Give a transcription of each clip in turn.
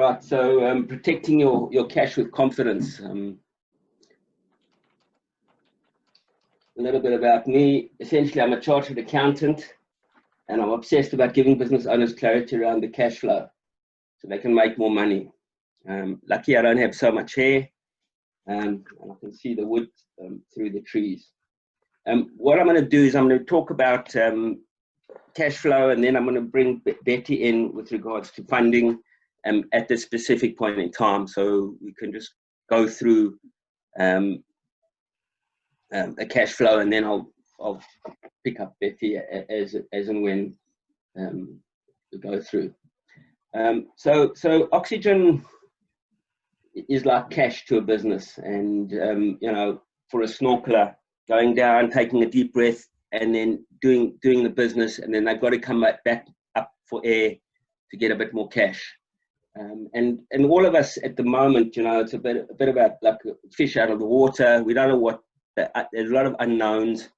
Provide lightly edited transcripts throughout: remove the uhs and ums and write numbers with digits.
Right, so protecting your cash with confidence. A little bit about me. Essentially, I'm a chartered accountant, and I'm obsessed about giving business owners clarity around the cash flow so they can make more money. Lucky I don't have so much hair, and I can see the wood through the trees. What I'm going to do is I'm going to talk about cash flow, and then I'm going to bring Betty in with regards to funding at this specific point in time, so we can just go through a cash flow, and then I'll pick up Betty as and when we go through. So oxygen is like cash to a business, and you know, for a snorkeler, going down, taking a deep breath, and then doing the business, and then they've got to come back up for air to get a bit more cash. And all of us at the moment, you know, it's a bit about like a fish out of the water. We don't know what, there's a lot of unknowns.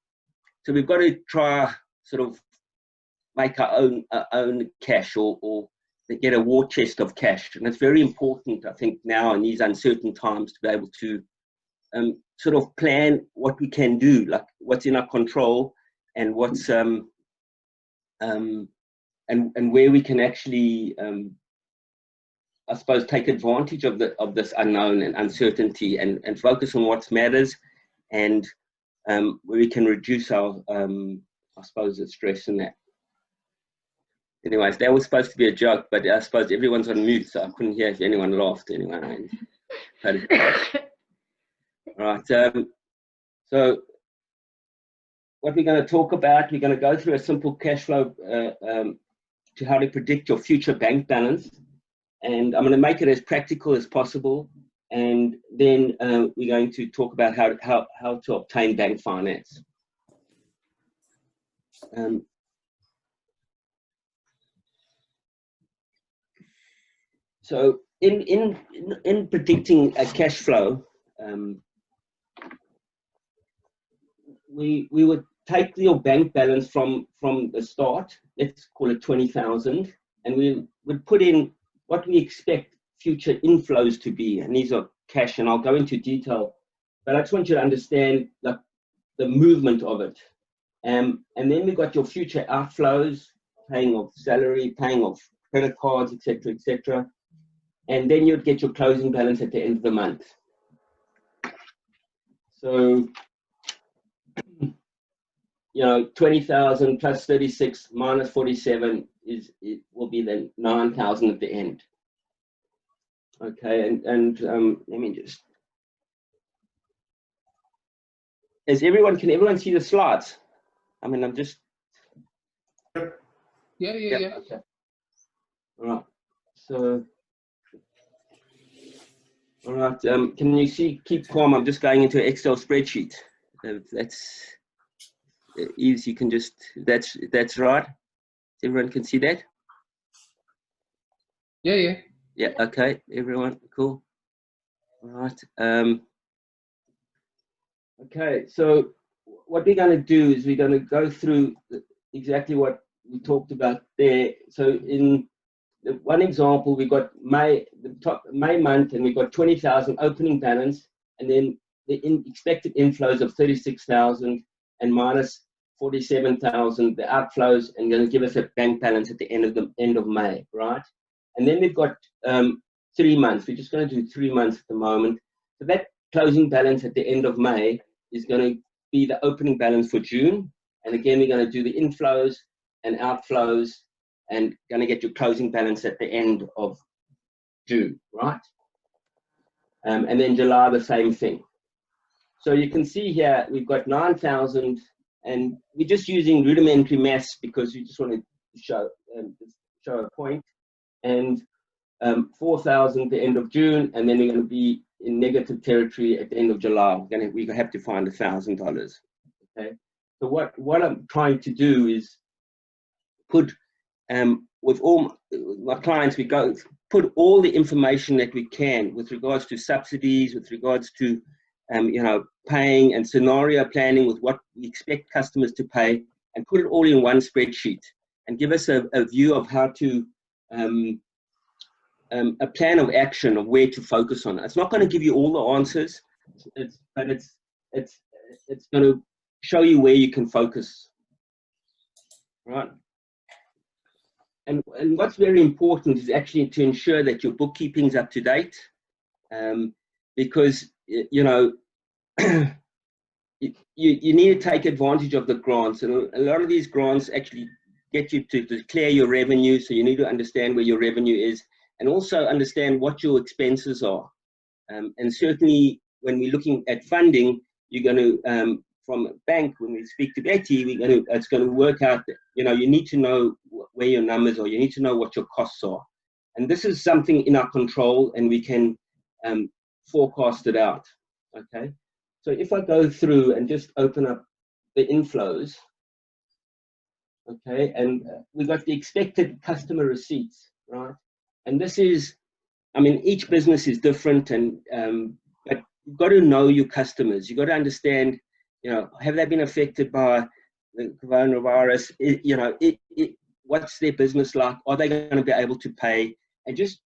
So we've got to try sort of make our own cash, or get a war chest of cash. And it's very important, I think, now in these uncertain times to be able to sort of plan what we can do, like what's in our control, and what's and where we can actually I suppose take advantage of this unknown and uncertainty, and focus on what matters, and where we can reduce our I suppose the stress in that. Anyways, that was supposed to be a joke, but I suppose everyone's on mute, so I couldn't hear if anyone laughed anyway. Right, so what we're going to talk about, we're going to go through a simple cash flow to how to predict your future bank balance, and I'm going to make it as practical as possible, and then we're going to talk about how to obtain bank finance. So in predicting a cash flow, we would take your bank balance from the start, let's call it 20,000, and we would put in what we expect future inflows to be, and these are cash, and I'll go into detail, but I just want you to understand the movement of it. And then we've got your future outflows, paying of salary, paying of credit cards, etc., etc. And then you'd get your closing balance at the end of the month. So, you know, 20,000 plus 36 minus 47 will be then 9,000 at the end. Okay, and let me just. Can everyone see the slides? I mean, I'm just. Yeah. Okay. All right. So. All right. Can you see? Keep calm. I'm just going into an Excel spreadsheet. That's easy. You can just. That's right. Everyone can see that. Yeah. Yeah. Okay. Everyone. Cool. All right. Okay. So what we're going to do is we're going to go through exactly what we talked about there. So in one example, we got May month, and we got 20,000 opening balance, and then the expected inflows of 36,000 and minus 47,000, the outflows, and going to give us a bank balance at the end of May, right? And then we've got 3 months. We're just going to do 3 months at the moment. So that closing balance at the end of May is going to be the opening balance for June, and again we're going to do the inflows and outflows, and going to get your closing balance at the end of June, right? And then July, the same thing. So you can see here, we've got 9,000, and we're just using rudimentary maths because we just want to show a point, and 4,000 at the end of June, and then we're going to be in negative territory at the end of July. We have to find $1,000, okay? So what I'm trying to do is put, with all my clients, we go put all the information that we can with regards to subsidies, with regards to you know, paying and scenario planning with what we expect customers to pay, and put it all in one spreadsheet and give us a view of how to a plan of action of where to focus on. It's not going to give you all the answers, but it's going to show you where you can focus, right? And what's very important is actually to ensure that your bookkeeping is up to date, because you know you need to take advantage of the grants, and a lot of these grants actually get you to declare your revenue. So you need to understand where your revenue is, and also understand what your expenses are. And certainly when we're looking at funding, you're going to, from a bank, when we speak to Betty, it's going to work out that, you know, you need to know where your numbers are. You need to know what your costs are. And this is something in our control, and we can forecast it out, okay? So if I go through and just open up the inflows, okay, and we got the expected customer receipts, right? And this is, I mean, each business is different, and but you've got to know your customers. You've got to understand, you know, have they been affected by the coronavirus? You know, what's their business like? Are they going to be able to pay? And just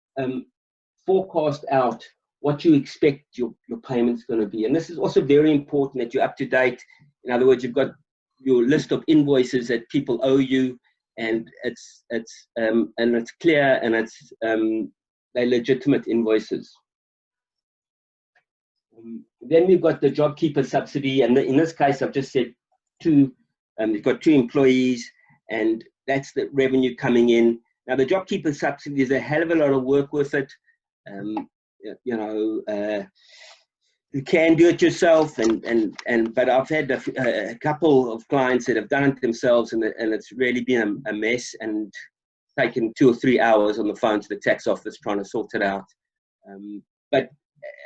forecast out what you expect your payment's going to be. And this is also very important, that you're up to date. In other words, you've got your list of invoices that people owe you, and it's clear, and it's they're legitimate invoices. Then we've got the JobKeeper subsidy, and in this case, I've just said you've got 2 employees, and that's the revenue coming in. Now, the JobKeeper subsidy, there's a hell of a lot of work with it. You know, you can do it yourself, but I've had a couple of clients that have done it themselves, and it's really been a mess, and taken 2 or 3 hours on the phone to the tax office trying to sort it out. But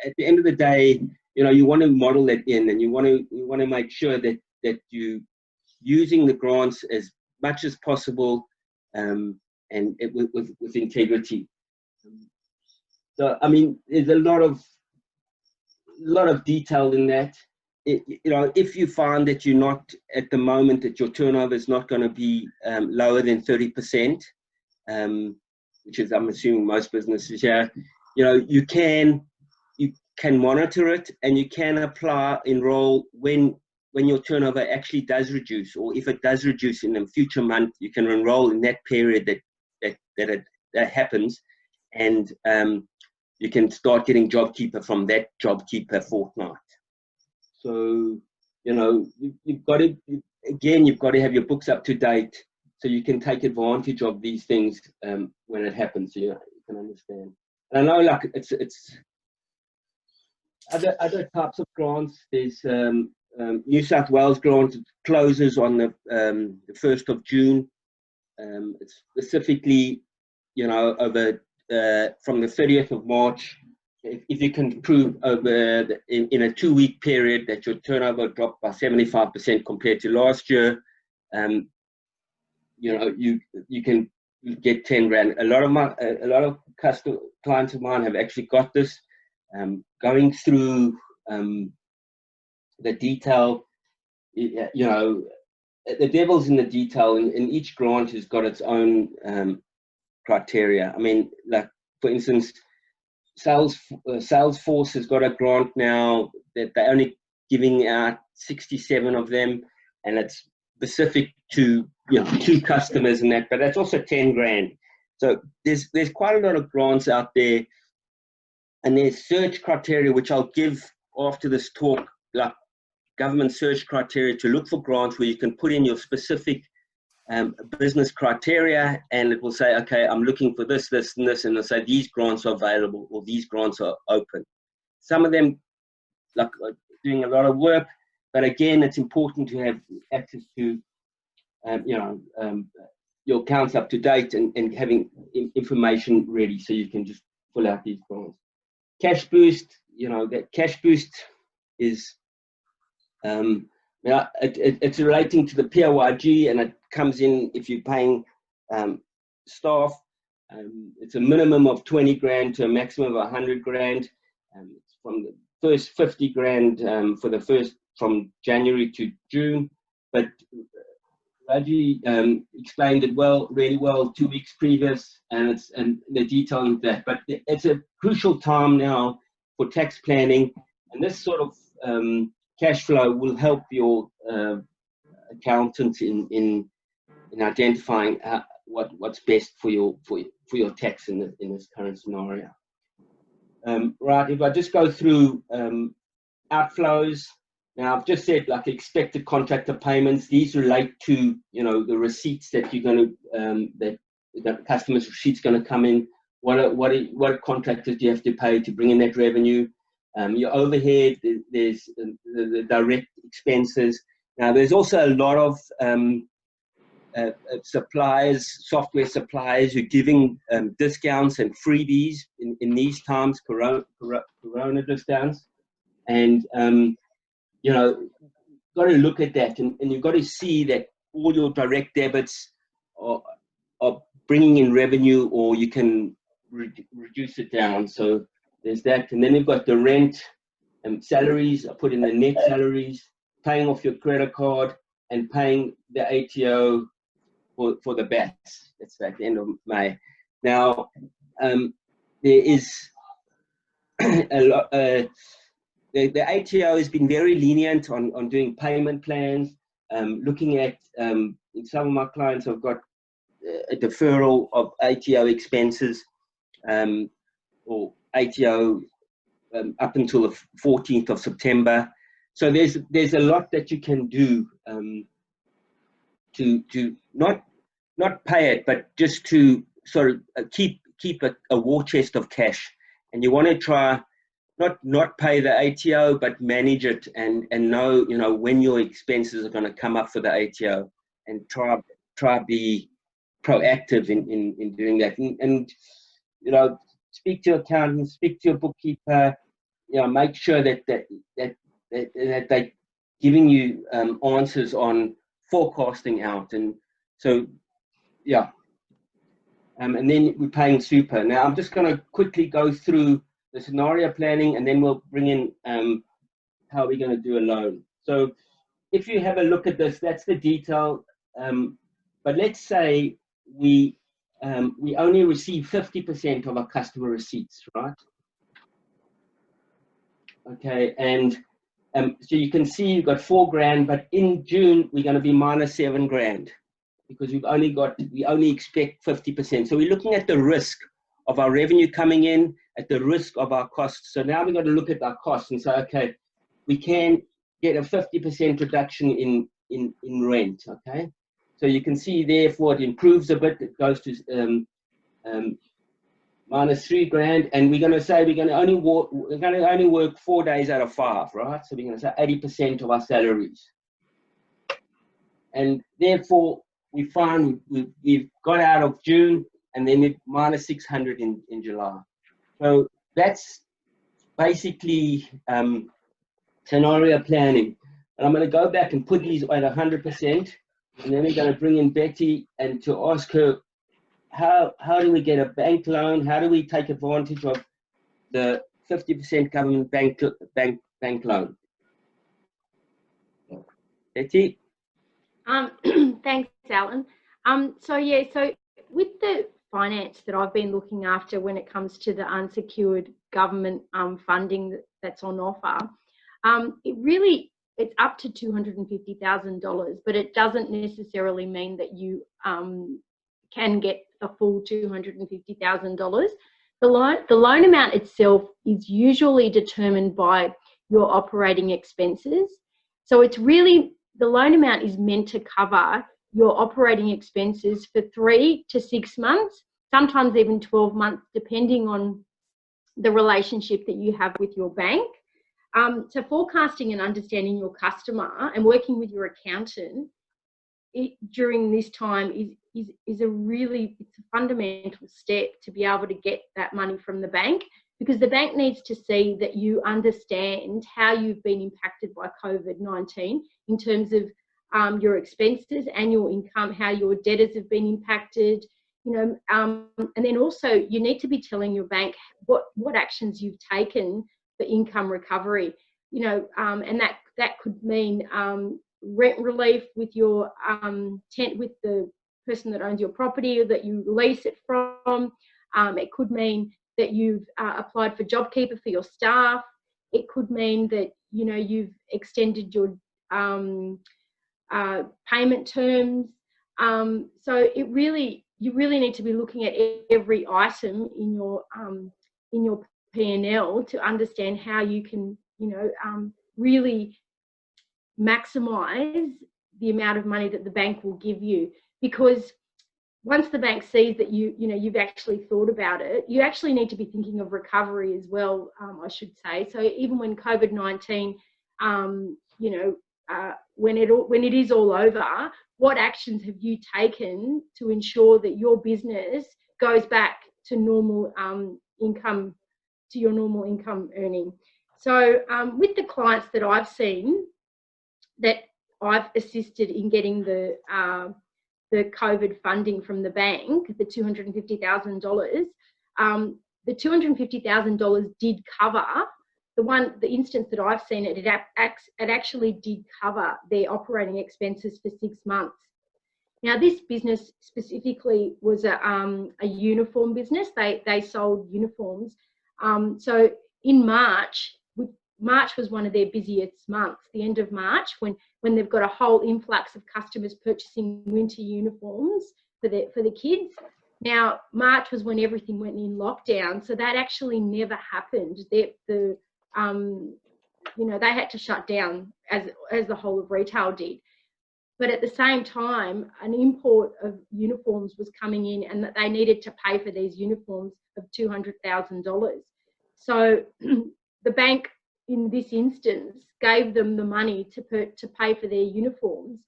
at the end of the day, you know, you want to model that in, and you want to make sure that you using the grants as much as possible, and with integrity. So I mean, there's a lot of detail in that. You know, if you find that you're not at the moment, that your turnover is not going to be lower than 30%, which is, I'm assuming, most businesses here, you know, you can monitor it, and you can enroll when your turnover actually does reduce, or if it does reduce in a future month, you can enroll in that period that happens, and you can start getting JobKeeper from that JobKeeper fortnight. So, you know, you've got to have your books up to date, so you can take advantage of these things when it happens. So, you can understand. And I know, like, it's other types of grants. There's New South Wales grant closes on the 1st of June. It's specifically, you know, over from the 30th of March. If you can prove over in a 2-week period that your turnover dropped by 75% compared to last year, you know, you can get 10 grand. A lot of clients of mine have actually got this. Going through the detail, you know, the devil's in the detail, and each grant has got its own criteria. I mean, like, for instance, Salesforce has got a grant now that they're only giving out 67 of them, and it's specific to, you know, 2 customers and that, but that's also 10 grand. So there's quite a lot of grants out there, and there's search criteria, which I'll give after this talk, like government search criteria to look for grants where you can put in your specific business criteria, and it will say, okay, I'm looking for this, this, and this, and it'll say these grants are available, or these grants are open. Some of them, like, are doing a lot of work, but again, it's important to have access to, you know, your accounts up to date, and having information ready so you can just pull out these grants. Cash boost, you know, that cash boost is, now it's relating to the PAYG, and it comes in if you're paying staff. It's a minimum of 20 grand to a maximum of 100 grand. It's from the first 50 grand for the first, from January to June. But Raji explained it really well 2 weeks previous, and the detail of that. But it's a crucial time now for tax planning, and this sort of cash flow will help your accountant in identifying what's best for your tax in this current scenario. Right, if I just go through outflows. Now, I've just said like expected contractor payments. These relate to, the receipts that you're going to, that the customer's receipts going to come in. What contractors do you have to pay to bring in that revenue? Your overhead, there's the direct expenses. Now, there's also a lot of suppliers, software suppliers, who are giving discounts and freebies in these times, corona discounts. And got to look at that, and you've got to see that all your direct debits are bringing in revenue, or you can reduce it down. So there's that. And then you've got the rent and salaries. I put in the net salaries, paying off your credit card, and paying the ATO for the bats. That's at the end of May. Now, there is a lot. The ATO has been very lenient on doing payment plans. Looking at some of my clients have got a deferral of ATO expenses, or ATO up until the 14th of September. So there's a lot that you can do to not pay it, but just to sort of keep a war chest of cash. And you want to try not pay the ATO, but manage it and know when your expenses are going to come up for the ATO, and try be proactive in doing that, and speak to your accountant, speak to your bookkeeper, make sure that they're giving you answers on forecasting out. And so and then we're paying super. Now I'm just going to quickly go through the scenario planning, and then we'll bring in how we're going to do a loan. So if you have a look at this, that's the detail. But let's say we only receive 50% of our customer receipts, right? Okay, and so you can see you've got $4,000, but in June we're going to be minus $7,000 because we only expect 50%. So we're looking at the risk of our revenue coming in, at the risk of our costs. So now we've got to look at our costs and say, okay, we can get a 50% reduction in rent. Okay, so you can see therefore it improves a bit. It goes to minus $3,000, and we're going to say we're going to only work 4 days out of 5, right? So we're going to say 80% of our salaries, and therefore we find we've got out of June, and then it minus 600 in July. So that's basically scenario planning. And I'm going to go back and put these at 100%, and then we're going to bring in Betty and to ask her, how do we get a bank loan? How do we take advantage of the 50% government bank loan? Betty? Thanks, Alan. So with the finance that I've been looking after when it comes to the unsecured government funding that's on offer, it's up to $250,000, but it doesn't necessarily mean that you can get the full $250,000. The loan amount itself is usually determined by your operating expenses. So it's really, the loan amount is meant to cover your operating expenses for 3 to 6 months, sometimes even 12 months, depending on the relationship that you have with your bank. So forecasting and understanding your customer and working with your accountant during this time is a fundamental step to be able to get that money from the bank, because the bank needs to see that you understand how you've been impacted by COVID-19 in terms of your expenses and your income, how your debtors have been impacted, and then also you need to be telling your bank what actions you've taken for income recovery, and that could mean rent relief with your with the person that owns your property or that you lease it from. It could mean that you've applied for JobKeeper for your staff. It could mean that, you know, you've extended your payment terms. So you really need to be looking at every item in your P&L to understand how you can, you know, really maximise the amount of money that the bank will give you. Because once the bank sees that you've actually thought about it, you actually need to be thinking of recovery as well, I should say. So even when COVID-19, when it is all over, what actions have you taken to ensure that your business goes back to normal income, to your normal income earning? So with the clients that I've seen that I've assisted in getting the COVID funding from the bank, the $250,000, the $250,000 did cover the instance that I've seen. It actually did cover their operating expenses for 6 months. Now, this business specifically was a uniform business. They sold uniforms. So in March was one of their busiest months, the end of March, when they've got a whole influx of customers purchasing winter uniforms for the kids. Now, March was when everything went in lockdown, so that actually never happened. They had to shut down as the whole of retail did. But at the same time, an import of uniforms was coming in, and that they needed to pay for these uniforms of $200,000. So the bank, in this instance, gave them the money to pay for their uniforms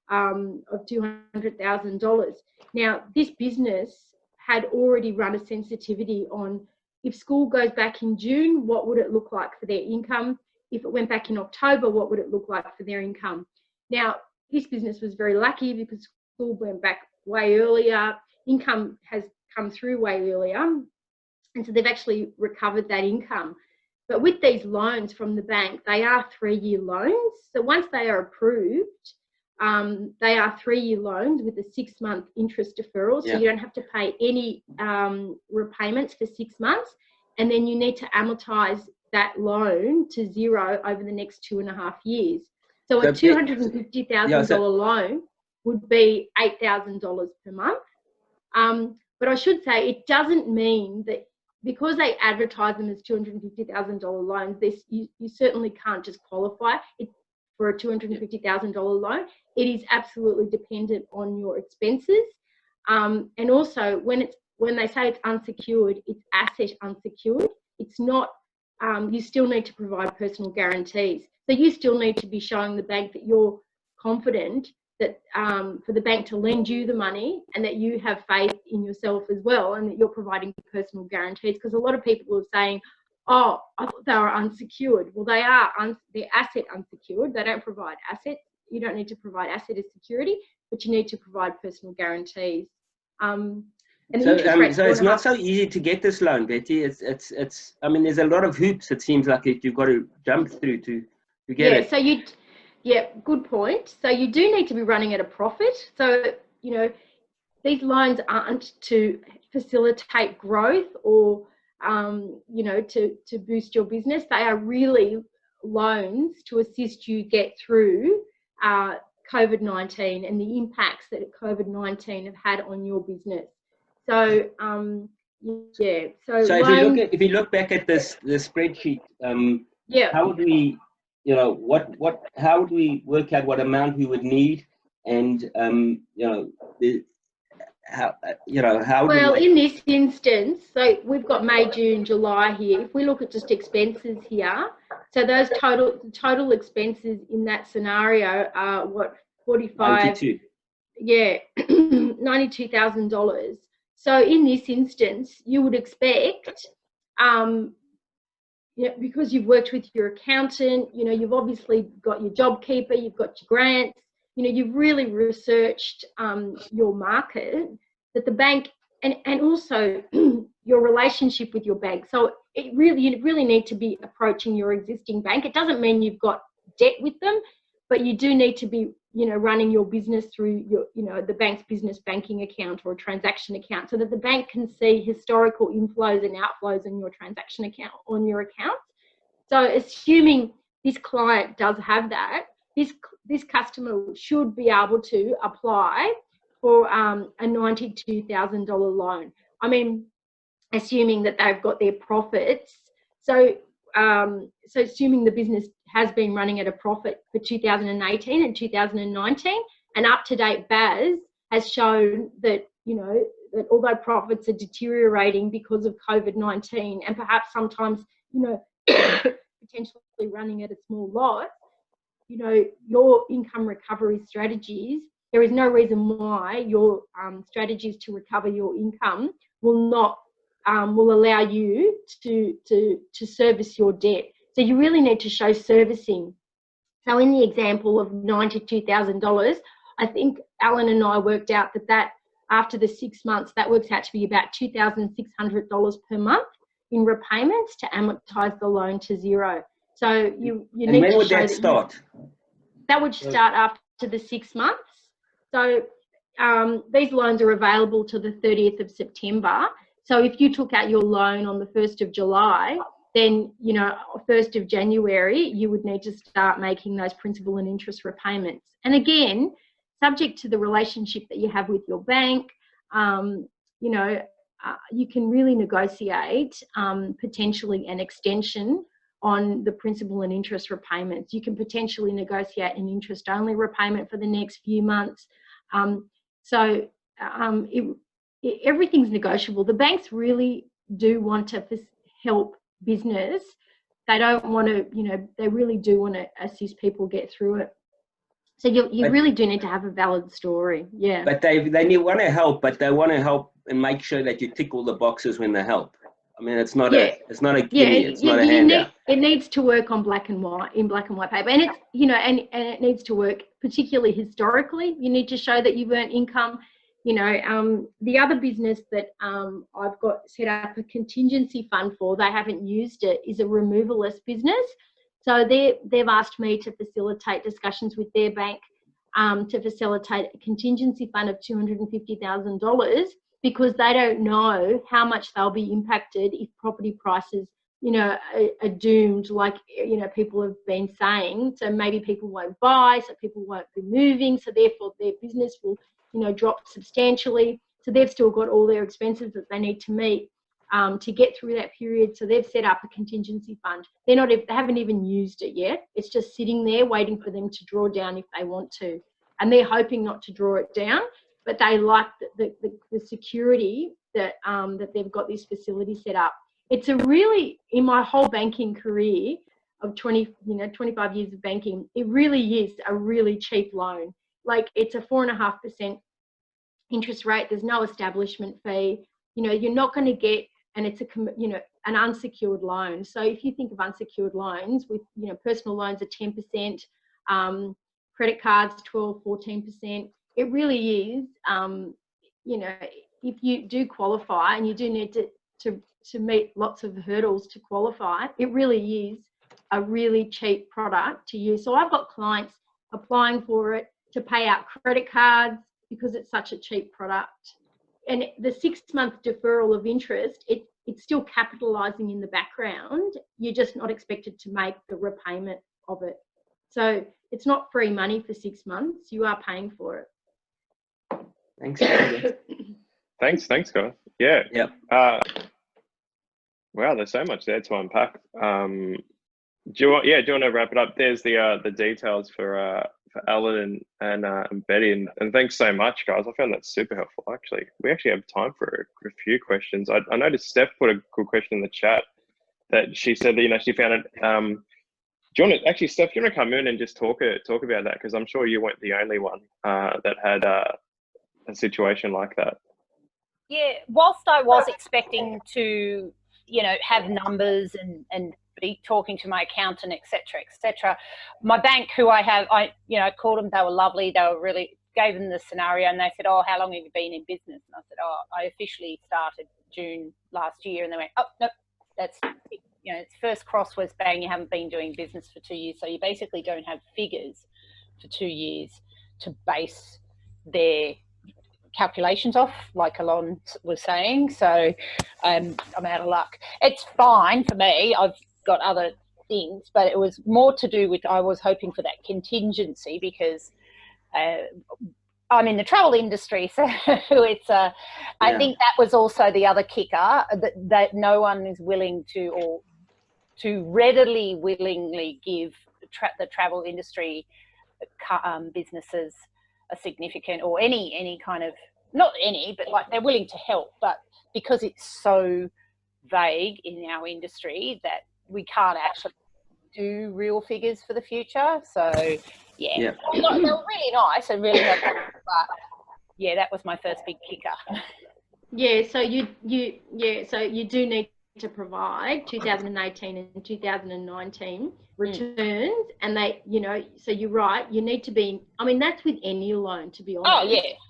of $200,000. Now, this business had already run a sensitivity on, if school goes back in June, what would it look like for their income? If it went back in October, what would it look like for their income? Now, this business was very lucky because school went back way earlier. Income has come through way earlier. And so they've actually recovered that income. But with these loans from the bank, they are 3-year loans. So once they are approved, they are 3-year loans with a 6-month interest deferral. So you don't have to pay any repayments for 6 months. And then you need to amortise that loan to zero over the next 2.5 years. So a $250,000 loan would be $8,000 per month. But I should say it doesn't mean that because they advertise them as $250,000 loans, you certainly can't just qualify for a $250,000 loan. It is absolutely dependent on your expenses. And also when they say it's unsecured, it's asset unsecured. It's not, you still need to provide personal guarantees. So you still need to be showing the bank that you're confident that for the bank to lend you the money, and that you have faith in yourself as well, and that you're providing personal guarantees. Because a lot of people are saying, oh, I thought they were unsecured. Well, they're asset unsecured. They don't provide assets. You don't need to provide asset as security, but you need to provide personal guarantees. So it's not so easy to get this loan, Betty. It's I mean, there's a lot of hoops, it seems like, you've got to jump through to get it. So good point. So you do need to be running at a profit. So, you know, these loans aren't to facilitate growth or, to boost your business. They are really loans to assist you get through COVID-19 and the impacts that COVID-19 have had on your business. So, So if you look back at the spreadsheet, how would we, how would we work out what amount we would need, and in this instance, so we've got May, June, July here. If we look at just expenses here, so those total expenses in that scenario are what, 45? $92,000. So in this instance, you would expect, because you've worked with your accountant, you've obviously got your JobKeeper, you've got your grants, you've really researched your market, that the bank, and also your relationship with your bank. So you really need to be approaching your existing bank. It doesn't mean you've got debt with them, but you do need to be, running your business through your, the bank's business banking account or transaction account, so that the bank can see historical inflows and outflows in your transaction account on your account. So assuming this client does have that, this customer should be able to apply for a $92,000 loan. I mean, assuming that they've got their profits. So assuming the business has been running at a profit for 2018 and 2019, and up-to-date BAS has shown that, that although profits are deteriorating because of COVID-19 and perhaps sometimes, potentially running at a small loss, your income recovery strategies, there is no reason why your strategies to recover your income will not will allow you to service your debt. So you really need to show servicing. So in the example of $92,000, I think Alan and I worked out that after the 6 months, that works out to be about $2,600 per month in repayments to amortize the loan to zero. So you need to show. And when would that start? That would start after the 6 months. So these loans are available to the 30th of September. So if you took out your loan on the 1st of July, then, 1st of January, you would need to start making those principal and interest repayments. And again, subject to the relationship that you have with your bank, you can really negotiate potentially an extension on the principal and interest repayments. You can potentially negotiate an interest-only repayment for the next few months. Everything's negotiable. The banks really do want to help business. They don't want to, they really do want to assist people get through it. So you really do need to have a valid story, yeah. But they want to help, but they want to help and make sure that you tick all the boxes when they help. I mean, it's not a gimme, it's not a handout. It needs to work on black and white paper, and it's and it needs to work particularly historically. You need to show that you've earned income. The other business that I've got set up a contingency fund for, they haven't used it, is a removalist business. So they've asked me to facilitate discussions with their bank to facilitate a contingency fund of $250,000, because they don't know how much they'll be impacted if property prices, are doomed, like, people have been saying. So maybe people won't buy, so people won't be moving, so therefore their business will, drop substantially. So they've still got all their expenses that they need to meet to get through that period. So they've set up a contingency fund. They haven't even used it yet. It's just sitting there waiting for them to draw down if they want to. And they're hoping not to draw it down, but they like the security that they've got this facility set up. It's a really, in my whole banking career of 25 years of banking, it really is a really cheap loan. Like, it's a 4.5% interest rate. There's no establishment fee. You're not going to get, and it's an unsecured loan. So if you think of unsecured loans with, personal loans are 10%, credit cards 12, 14%. It really is, if you do qualify, and you do need to meet lots of hurdles to qualify, it really is a really cheap product to use. So I've got clients applying for it to pay out credit cards because it's such a cheap product. And the 6-month deferral of interest, it's still capitalising in the background. You're just not expected to make the repayment of it. So it's not free money for 6 months. You are paying for it. Thanks. Thanks, guys. Yeah. Yep. Wow, there's so much there to unpack. Do you want to wrap it up? There's the details for Alan and Betty, and thanks so much, guys. I found that super helpful. Actually, we actually have time for a few questions. I noticed Steph put a good question in the chat that she said that she found it. Do you want to actually, Steph? Do you want to come in and just talk about that, because I'm sure you weren't the only one that had a situation like that. Yeah, whilst I was expecting to, have numbers and be talking to my accountant, etc. My bank, who I called them. They were lovely. They were really, gave them the scenario, and they said, "Oh, how long have you been in business?" And I said, "Oh, I officially started June last year." And they went, "Oh, no, that's, its first cross was bang. You haven't been doing business for 2 years, so you basically don't have figures." for 2 years to base their calculations off, like Alon was saying. So I'm out of luck. It's fine for me. I've got other things, but it was more to do with, I was hoping for that contingency because I'm in the travel industry, so it's I think that was also the other kicker, that no one is willing to, or to readily willingly give the travel industry businesses a significant, or any kind of, not any, but like they're willing to help, but because it's so vague in our industry that we can't actually do real figures for the future. So yeah. They were really nice and really helpful, but yeah, that was my first big kicker. Yeah, so you do need to provide 2018 and 2019 returns, and they, so you're right, you need to be, I mean, that's with any loan, to be honest. Oh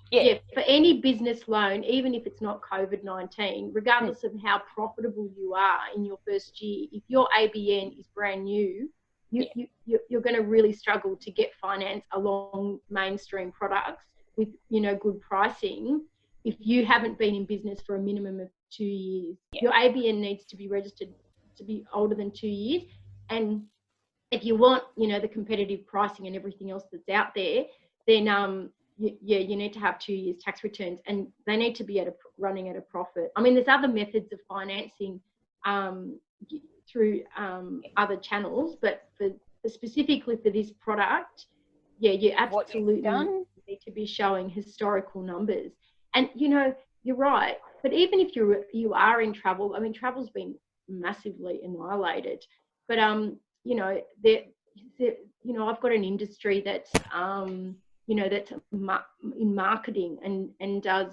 yeah, for any business loan, even if it's not COVID-19, regardless of how profitable you are in your first year, if your ABN is brand new, you're going to really struggle to get finance along mainstream products with good pricing if you haven't been in business for a minimum of 2 years. Your ABN needs to be registered to be older than 2 years, and if you want the competitive pricing and everything else that's out there, then you need to have 2 years tax returns, and they need to be running at a profit. I mean, there's other methods of financing through other channels, but specifically for this product, you absolutely need to be showing historical numbers. And you're right, but even if you are in travel, I mean, travel's been massively annihilated, but I've got an industry that's that's in marketing and does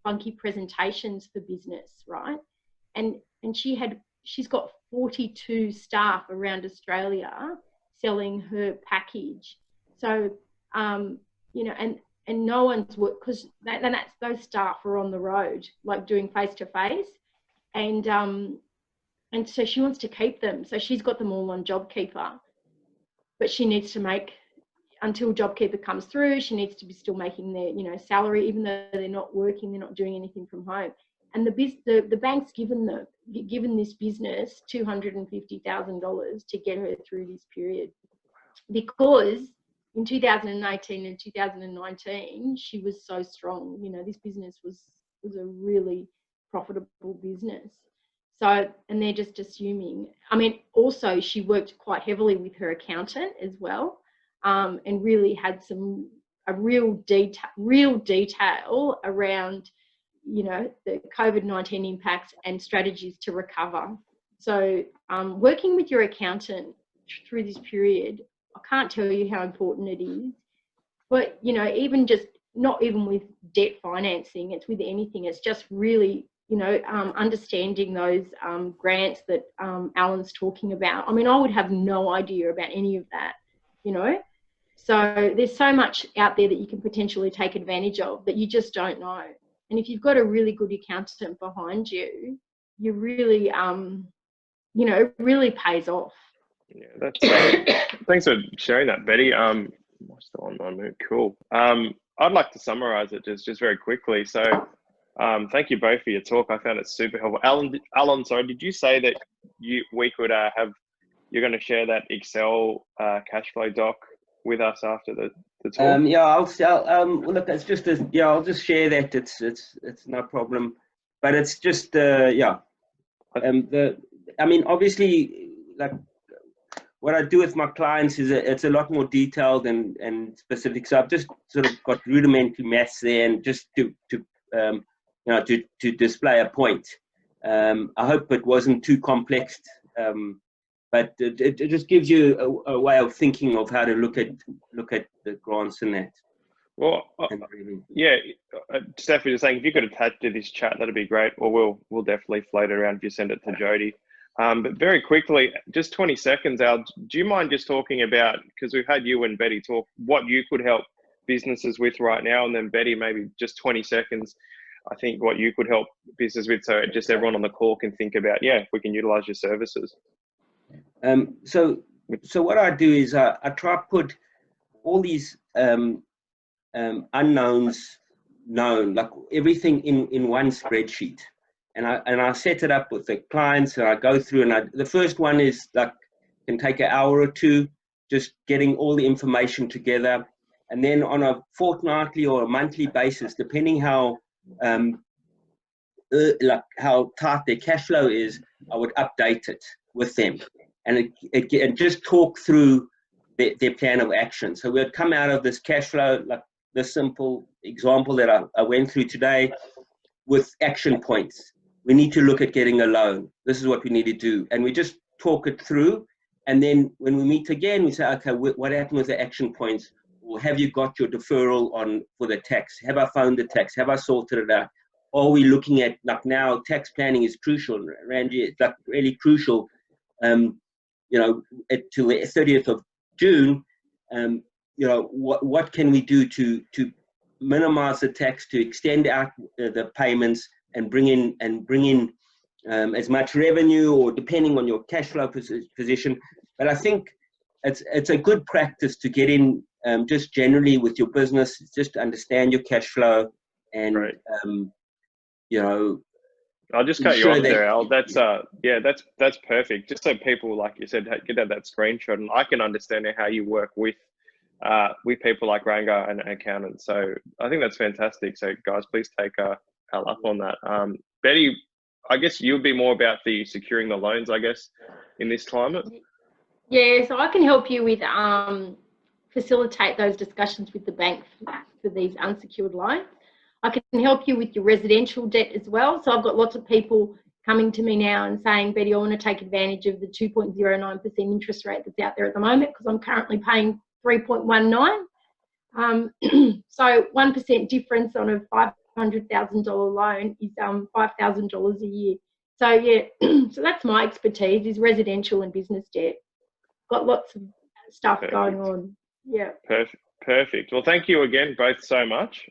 funky presentations for business, right? And she's got 42 staff around Australia selling her package. So and no one's work, because those staff are on the road, like doing face to face, and so she wants to keep them. So she's got them all on JobKeeper, but she needs to make, until JobKeeper comes through, she needs to be still making their salary, even though they're not working, they're not doing anything from home. And the bank's given this business $250,000 to get her through this period, because in 2018 and 2019 she was so strong. This business was a really profitable business. So, and they're just assuming, I mean, also she worked quite heavily with her accountant as well, and really had a real detail around the COVID-19 impacts and strategies to recover. So working with your accountant through this period, I can't tell you how important it is. But even just, not even with debt financing, it's with anything, it's just really understanding those grants that Alan's talking about. I mean, I would have no idea about any of that, so there's so much out there that you can potentially take advantage of that you just don't know. And if you've got a really good accountant behind you, you really it really pays off. Yeah, that's thanks for sharing that, Betty. I'm still on my mood. Cool. I'd like to summarize it just very quickly. So thank you both for your talk. I found it super helpful. Alon, sorry, did you say that we could you're going to share that Excel cash flow doc with us after the talk? Look, it's just I'll just share that. It's no problem, but it's just I mean, obviously, like, what I do with my clients is it's a lot more detailed and specific. So I've just sort of got rudimentary maths there, and just to display a point. I hope it wasn't too complex, but it just gives you a way of thinking of how to look at the grants and that. Well, Stephanie was saying, if you could attach to this chat, that'd be great. Or we'll definitely float it around if you send it to Jody. But very quickly, just 20 seconds, Al, do you mind just talking about, because we've had you and Betty talk, what you could help businesses with right now, and then Betty, maybe just 20 seconds, I think, what you could help business with, so just everyone on the call can think about, if we can utilize your services. So what I do is I try to put all these unknowns known, like everything in one spreadsheet. And I set it up with the clients, and I go through, and the first one is like, can take an hour or two, just getting all the information together. And then on a fortnightly or a monthly basis, depending how like how tight their cash flow is, I would update it with them, and and just talk through their plan of action. So we'd come out of this cash flow, like the simple example that I went through today, with action points. We need to look at getting a loan. This is what we need to do. And we just talk it through. And then when we meet again, we say, okay, what happened with the action points? Or have you got your deferral on for the tax? Have I found the tax? Have I sorted it out? Are we looking at, like now, tax planning is crucial, Randy, it's like really crucial, you know, to the 30th of June, you know, what can we do to minimize the tax, to extend out the payments, and bring in as much revenue, or depending on your cash flow position. But I think it's a good practice to get in just generally with your business, just to understand your cash flow, and right. You know, I'll just cut you off there, Al. That's that's perfect. Just so people, like you said, get out that screenshot, and I can understand how you work with people like Ranga and accountants. So I think that's fantastic. So guys, please take Al up on that. Betty, I guess you'll be more about the securing the loans, I guess, in this climate. Yeah, so I can help you with facilitate those discussions with the bank for these unsecured loans. I can help you with your residential debt as well. So I've got lots of people coming to me now and saying, Betty, I want to take advantage of the 2.09% interest rate that's out there at the moment, because I'm currently paying 3.19. So 1% difference on a $500,000 loan is $5,000 a year. So yeah, so that's my expertise, is residential and business debt. Got lots of stuff going on. Yeah. Perfect. Well, thank you again both so much.